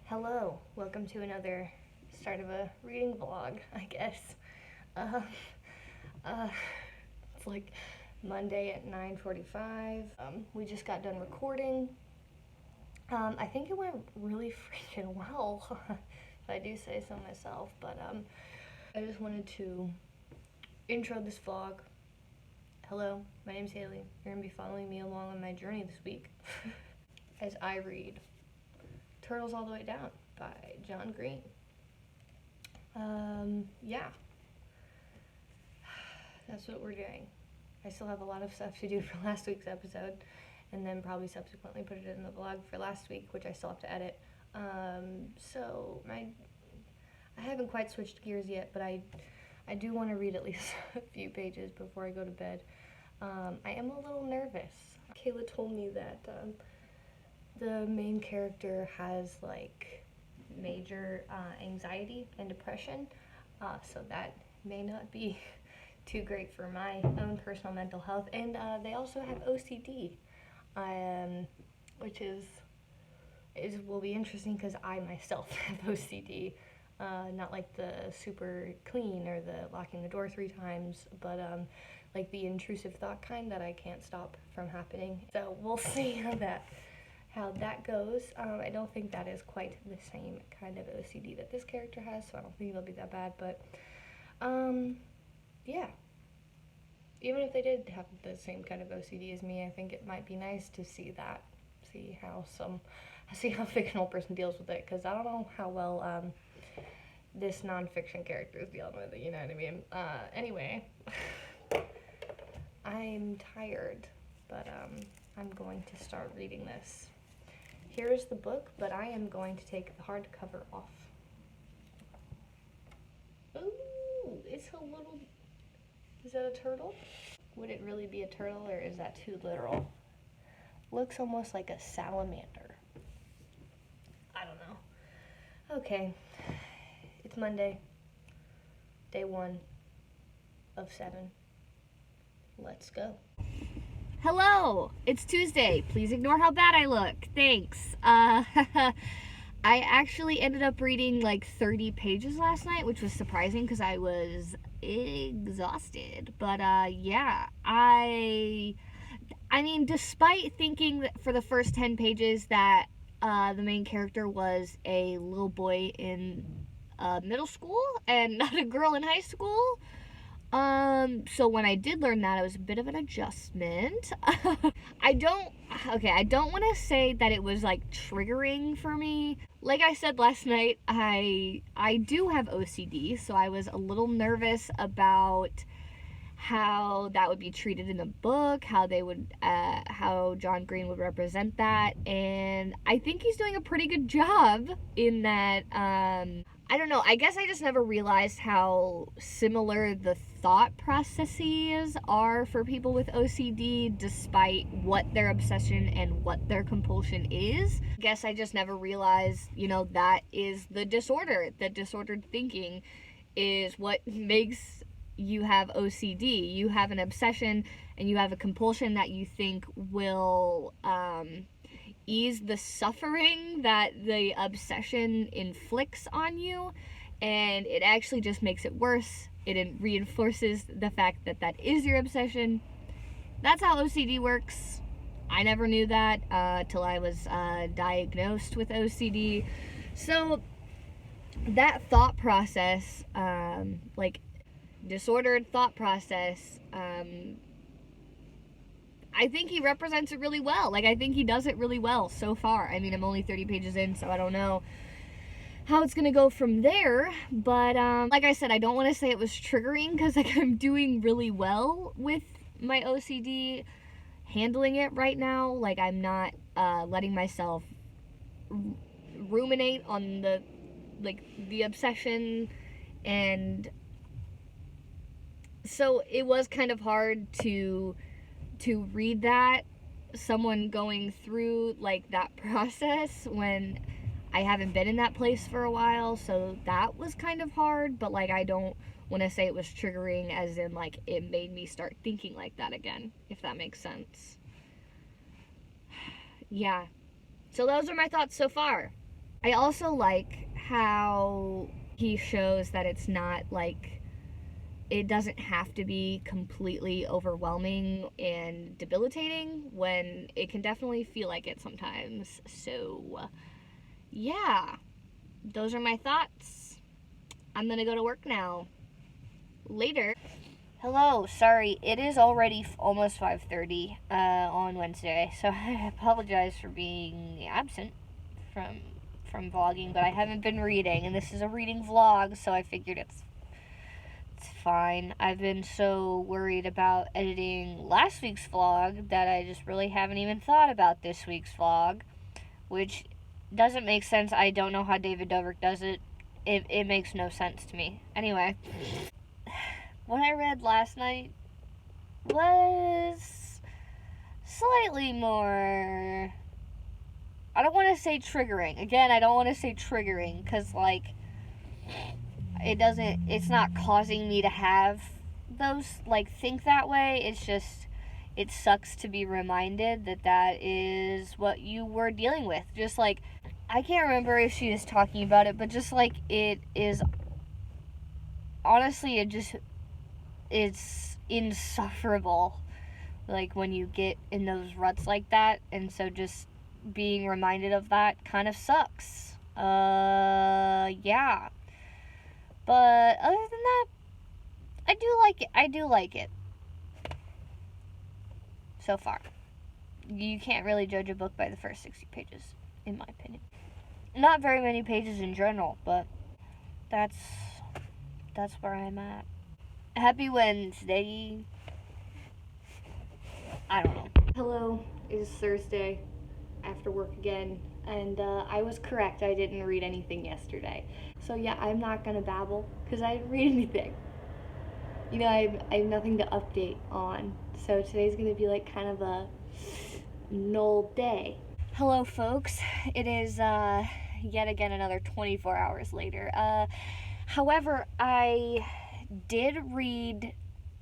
Hello, welcome to another start of a reading vlog, I guess. Uh, uh, it's like Monday at 9:45. We just got done recording. I think it went really freaking well, if I do say so myself, but I just wanted to intro this vlog. Hello, my name's Haley. You're gonna be following me along on my journey this week as I read Turtles All the Way Down by John Green. Yeah, that's what we're doing. I still have a lot of stuff to do for last week's episode, and then probably subsequently put it in the vlog for last week, which I still have to edit. So I haven't quite switched gears yet, but I do want to read at least a few pages before I go to bed. I am a little nervous. Kayla told me that the main character has like major anxiety and depression, so that may not be too great for my own personal mental health. And they also have OCD, which will be interesting because I myself have OCD. Not like the super clean or the locking the door 3 times, but like the intrusive thought kind that I can't stop from happening. So we'll see how that goes. I don't think that is quite the same kind of OCD that this character has, so I don't think it'll be that bad, but yeah. Even if they did have the same kind of OCD as me, I think it might be nice to see how fictional person deals with it, because I don't know how well this non-fiction character is dealing with it, you know what I mean? Anyway, I'm tired, but I'm going to start reading this. Here is the book, but I am going to take the hardcover off. Ooh, it's a little... Is that a turtle? Would it really be a turtle, or is that too literal? Looks almost like a salamander. I don't know. Okay. It's Monday. Day 1 of 7. Let's go. Hello! It's Tuesday. Please ignore how bad I look. Thanks. I actually ended up reading like 30 pages last night, which was surprising because I was exhausted. But yeah, I mean, despite thinking that for the first 10 pages that the main character was a little boy in middle school and not a girl in high school, so when I did learn that, it was a bit of an adjustment. I don't want to say that it was like triggering for me. Like I said last night, I do have OCD, so I was a little nervous about how that would be treated in the book, how John Green would represent that, and I think he's doing a pretty good job in that. I don't know, I guess I just never realized how similar the thought processes are for people with OCD, despite what their obsession and what their compulsion is. I guess I just never realized, that is the disorder. The disordered thinking is what makes you have OCD. You have an obsession and you have a compulsion that you think will ease the suffering that the obsession inflicts on you, and it actually just makes it worse. It reinforces the fact that that is your obsession. That's how OCD works. I never knew that till I was diagnosed with OCD. So that thought process, like disordered thought process, I think he represents it really well. Like, I think he does it really well so far. I mean, I'm only 30 pages in, so I don't know how it's gonna go from there. But, like I said, I don't want to say it was triggering, because, like, I'm doing really well with my OCD, handling it right now. Like, I'm not letting myself ruminate on the obsession, and so it was kind of hard to read that, someone going through like that process when I haven't been in that place for a while. So that was kind of hard, but like I don't want to say it was triggering as in like it made me start thinking like that again, if that makes sense. Yeah, so those are my thoughts so far. I also like how he shows that it's not like, it doesn't have to be completely overwhelming and debilitating when it can definitely feel like it sometimes. So, yeah, those are my thoughts. I'm gonna go to work now. Later. Hello, sorry, it is already almost 5:30 on Wednesday, so I apologize for being absent from vlogging, but I haven't been reading, and this is a reading vlog, so I figured it's fine. I've been so worried about editing last week's vlog that I just really haven't even thought about this week's vlog, which doesn't make sense. I don't know how David Dobrik does it. It makes no sense to me. Anyway, what I read last night was slightly more, I don't want to say triggering. Again, I don't want to say triggering because, like, it's not causing me to have those, like, think that way. It's just, it sucks to be reminded that is what you were dealing with. Just, like, I can't remember if she was talking about it, but just, like, it is, honestly, it's insufferable, like, when you get in those ruts like that, and so just being reminded of that kind of sucks. Yeah. But other than that, I do like it. So far. You can't really judge a book by the first 60 pages, in my opinion. Not very many pages in general, but that's where I'm at. Happy Wednesday. I don't know. Hello, it is Thursday after work again, and I was correct. I didn't read anything yesterday. So yeah, I'm not gonna babble because I didn't read anything. You know, I have nothing to update on. So today's gonna be like kind of a null day. Hello, folks. It is yet again another 24 hours later. However, I did read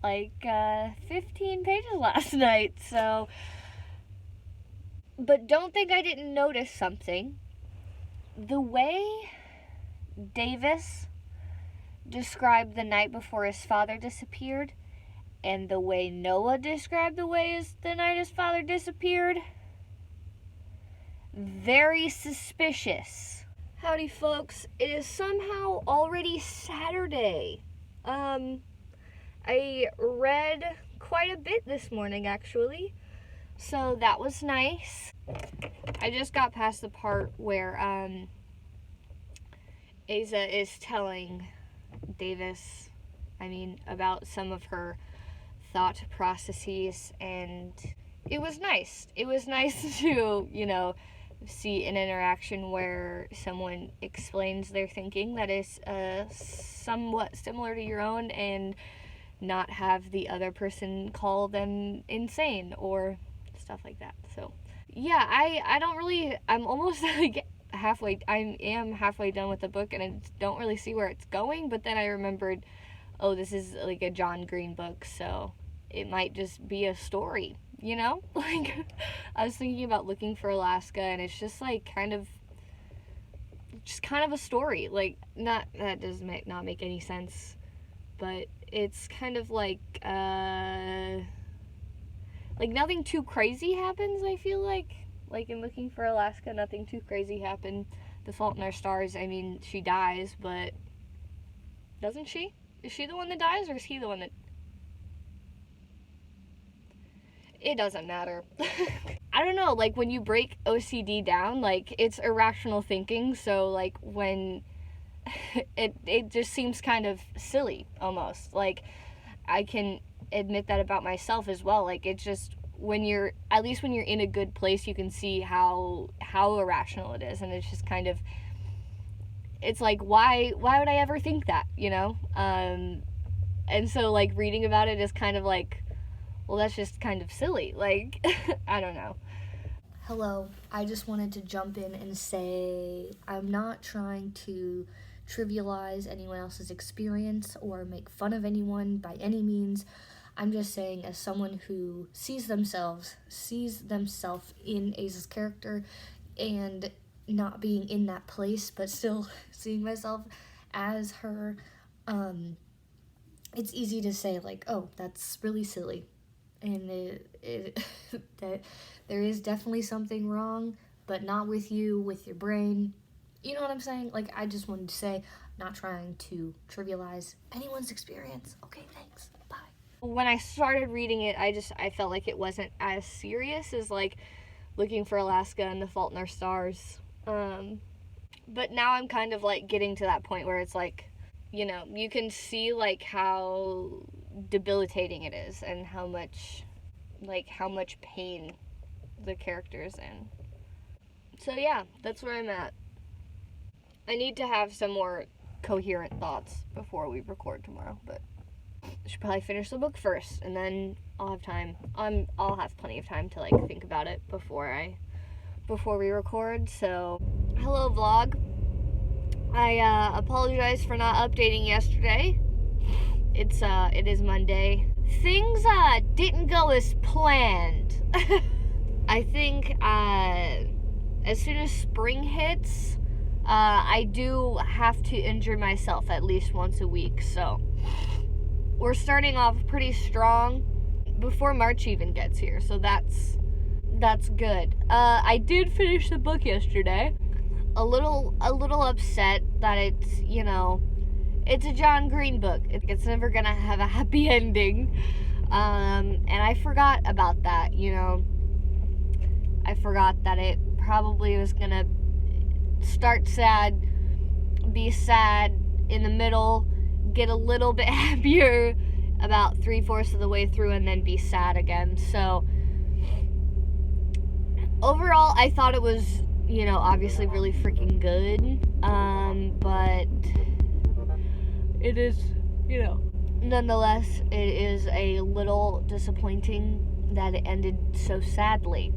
like 15 pages last night, so. But don't think I didn't notice something. The way Davis described the night before his father disappeared, and the way Noah described the night his father disappeared, very suspicious. Howdy, folks. It is somehow already Saturday. I read quite a bit this morning, actually, so that was nice. I just got past the part where Asa is telling Davis, about some of her thought processes, and it was nice. It was nice to, see an interaction where someone explains their thinking that is somewhat similar to your own, and not have the other person call them insane or stuff like that. So yeah, I don't really, I'm almost like I am halfway done with the book, and I don't really see where it's going, but then I remembered, oh, this is like a John Green book, so it might just be a story, like, I was thinking about Looking for Alaska, and it's just like kind of a story, like, not, that does not make any sense, but it's kind of like nothing too crazy happens, I feel like in Looking for Alaska, nothing too crazy happened. The Fault in Our Stars, she dies, but doesn't she? Is she the one that dies, or is he the one that... It doesn't matter. I don't know, like, when you break OCD down, like, it's irrational thinking, so, like, when it just seems kind of silly, almost. Like, I can admit that about myself as well. Like, it's just, when you're in a good place, you can see how irrational it is, and it's just kind of, it's like, why would I ever think that, and so, like, reading about it is kind of like, well, that's just kind of silly, like, I don't know. Hello, I just wanted to jump in and say I'm not trying to trivialize anyone else's experience or make fun of anyone by any means. I'm just saying, as someone who sees themselves in Aza's character, and not being in that place, but still seeing myself as her, it's easy to say, like, oh, that's really silly. And that there is definitely something wrong, but not with you, with your brain. You know what I'm saying? Like, I just wanted to say, not trying to trivialize anyone's experience. Okay, thanks. Bye. When I started reading it, I felt like it wasn't as serious as, like, Looking for Alaska and The Fault in Our Stars. But now I'm kind of, like, getting to that point where it's, like, you know, you can see, like, how debilitating it is and how much pain the character's in. So, yeah, that's where I'm at. I need to have some more coherent thoughts before we record tomorrow, but I should probably finish the book first, and then I'll have time. I'll have plenty of time to, like, think about it before we record. So, hello vlog. I apologize for not updating yesterday. It is Monday. Things didn't go as planned. I think as soon as spring hits, I do have to injure myself at least once a week. So we're starting off pretty strong before March even gets here. So that's good. I did finish the book yesterday. A little upset that it's, you know, it's a John Green book. It's never gonna have a happy ending. And I forgot about that, you know. I forgot that it probably was gonna start sad, be sad in the middle, get a little bit happier about 3/4 of the way through, and then be sad again. So overall, I thought it was, you know, obviously really freaking good. But it is, you know, nonetheless, it is a little disappointing that it ended so sadly.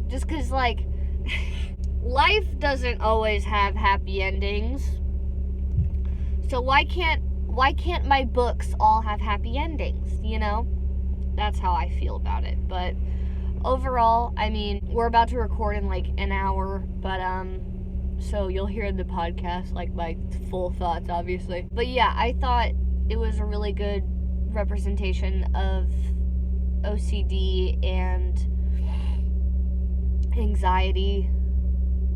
Just because, like, life doesn't always have happy endings. So why can't my books all have happy endings, you know? That's how I feel about it. But overall, I mean, we're about to record in like an hour, but so you'll hear the podcast, like, my full thoughts, obviously. But yeah, I thought it was a really good representation of OCD and anxiety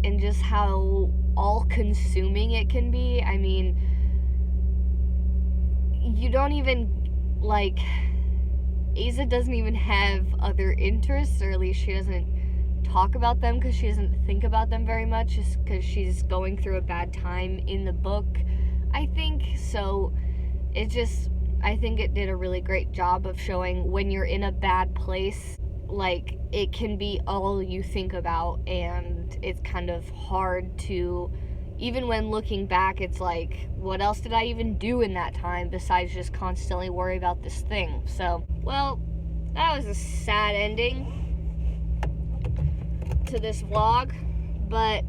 and just how all-consuming it can be. I mean, you don't even, like, Asa doesn't even have other interests, or at least she doesn't talk about them because she doesn't think about them very much, just because she's going through a bad time in the book, I think. So I think it did a really great job of showing when you're in a bad place, like, it can be all you think about, and it's kind of hard to, even when looking back, it's like, what else did I even do in that time besides just constantly worry about this thing? So, well, that was a sad ending to this vlog, but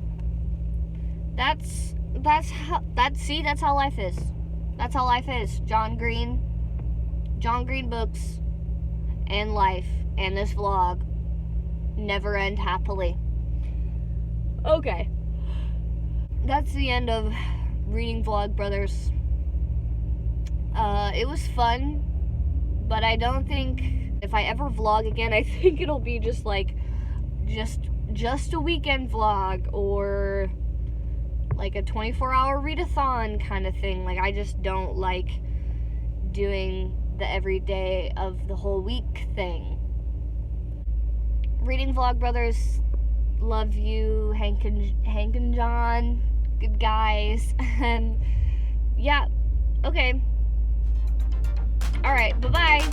that's how life is. That's how life is. John Green books and life and this vlog never end happily. Okay. That's the end of reading Vlogbrothers. It was fun, but I don't think if I ever vlog again, I think it'll be just a weekend vlog, or like a 24-hour readathon kind of thing. Like, I just don't like doing the everyday of the whole week thing. Reading Vlogbrothers, love you, Hank and John, good guys. And yeah, okay. Alright, bye-bye.